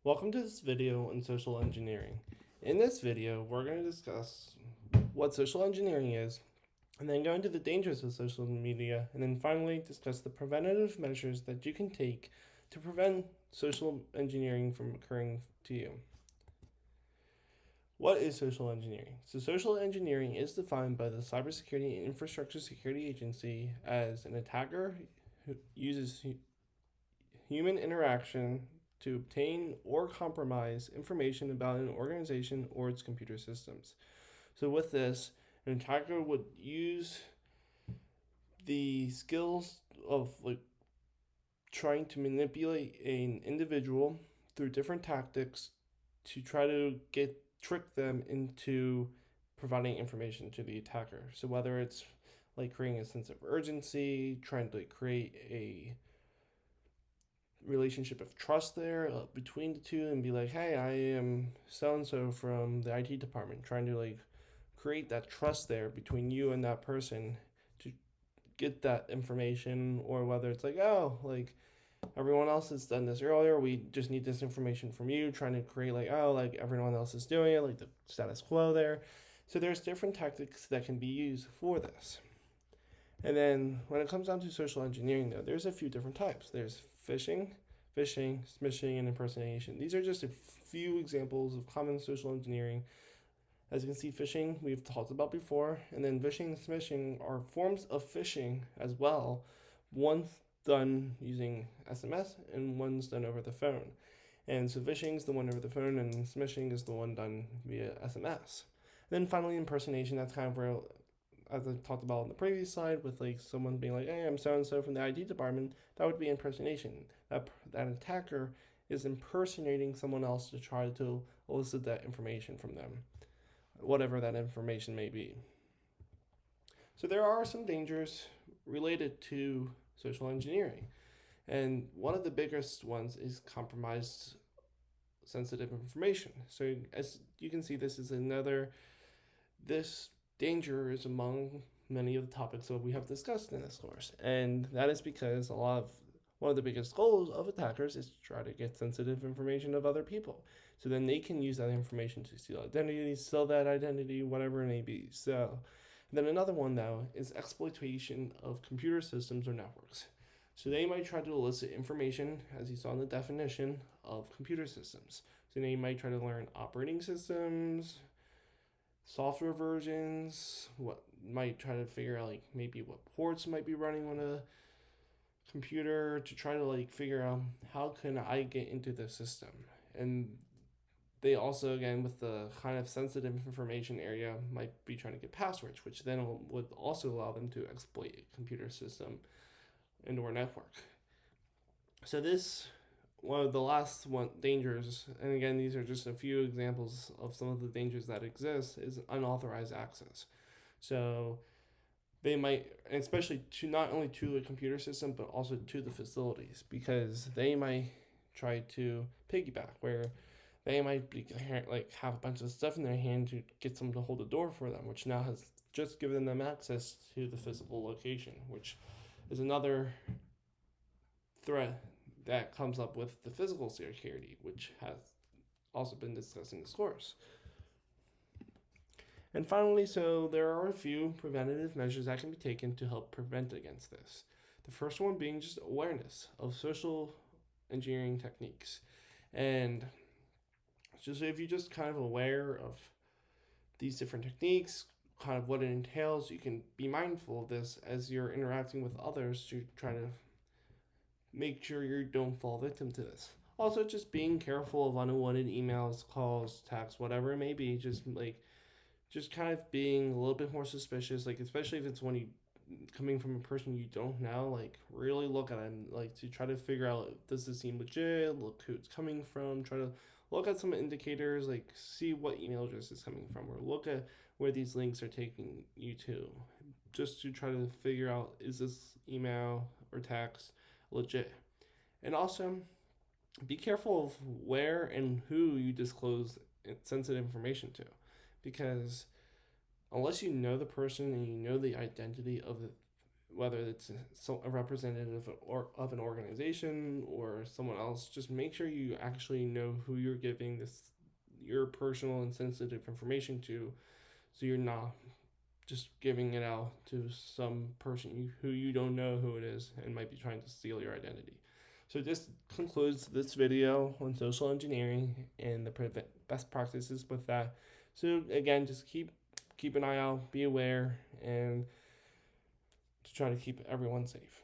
Welcome to this video on social engineering. In this video, we're going to discuss what social engineering is, and then go into the dangers of social media, and then finally discuss the preventative measures that you can take to prevent social engineering from occurring to you. What is social engineering? So, social engineering is defined by the Cybersecurity and Infrastructure Security Agency as an attacker who uses human interaction to obtain or compromise information about an organization or its computer systems. So, with this, an attacker would use the skills of trying to manipulate an individual through different tactics to try to trick them into providing information to the attacker. So whether it's like creating a sense of urgency, trying to create a relationship of trust there between the two and be like, hey, I am so and so from the IT department, trying to create that trust there between you and that person to get that information, or whether it's like, oh, like everyone else has done this earlier, we just need this information from you, trying to create like, oh, like everyone else is doing it, like the status quo there. So there's different tactics that can be used for this. And then when it comes down to social engineering, though, there's a few different types. There's phishing, smishing, and impersonation. These are just a few examples of common social engineering. As you can see, phishing we've talked about before, and then phishing and smishing are forms of phishing as well. One's done using SMS, and one's done over the phone. And so phishing is the one over the phone, and smishing is the one done via SMS. And then finally, impersonation. That's kind of where, as I talked about on the previous slide, with like someone being like, "Hey, I'm so and so from the IT department," that would be impersonation. That attacker is impersonating someone else to try to elicit that information from them, whatever that information may be. So there are some dangers related to social engineering, and one of the biggest ones is compromised sensitive information. So as you can see, this danger is among many of the topics that we have discussed in this course. And that is because one of the biggest goals of attackers is to try to get sensitive information of other people. So then they can use that information to steal identities, sell that identity, whatever it may be. So then another one, though, is exploitation of computer systems or networks. So they might try to elicit information, as you saw in the definition, of computer systems. So they might try to learn operating systems, software versions, what might try to figure out like maybe what ports might be running on a computer to try to figure out how can I get into the system. And they also, again, with the kind of sensitive information area, might be trying to get passwords, which then would also allow them to exploit a computer system into our network. So this one of the last dangers, and again, these are just a few examples of some of the dangers that exist, is unauthorized access. So they might, especially to not only to a computer system, but also to the facilities, because they might try to piggyback, where they might be have a bunch of stuff in their hand to get someone to hold the door for them, which now has just given them access to the physical location, which is another threat that comes up with the physical security, which has also been discussed in this course. And finally, so there are a few preventative measures that can be taken to help prevent against this. The first one being just awareness of social engineering techniques. And just if you're just kind of aware of these different techniques, kind of what it entails, you can be mindful of this as you're interacting with others to try to make sure you don't fall victim to this. Also, just being careful of unwanted emails, calls, texts, whatever it may be. Just kind of being a little bit more suspicious, especially if it's when you coming from a person you don't know. Really look at them, to try to figure out, does this seem legit? Look who it's coming from. Try to look at some indicators, see what email address is coming from, or look at where these links are taking you to, just to try to figure out, is this email or text legit. And also, be careful of where and who you disclose sensitive information to, because unless you know the person and you know the identity of whether it's a representative or of an organization or someone else. Just make sure you actually know who you're giving this your personal and sensitive information to, so you're not just giving it out to some person who you don't know who it is and might be trying to steal your identity. So this concludes this video on social engineering and the best practices with that. So again, just keep an eye out, be aware, and to try to keep everyone safe.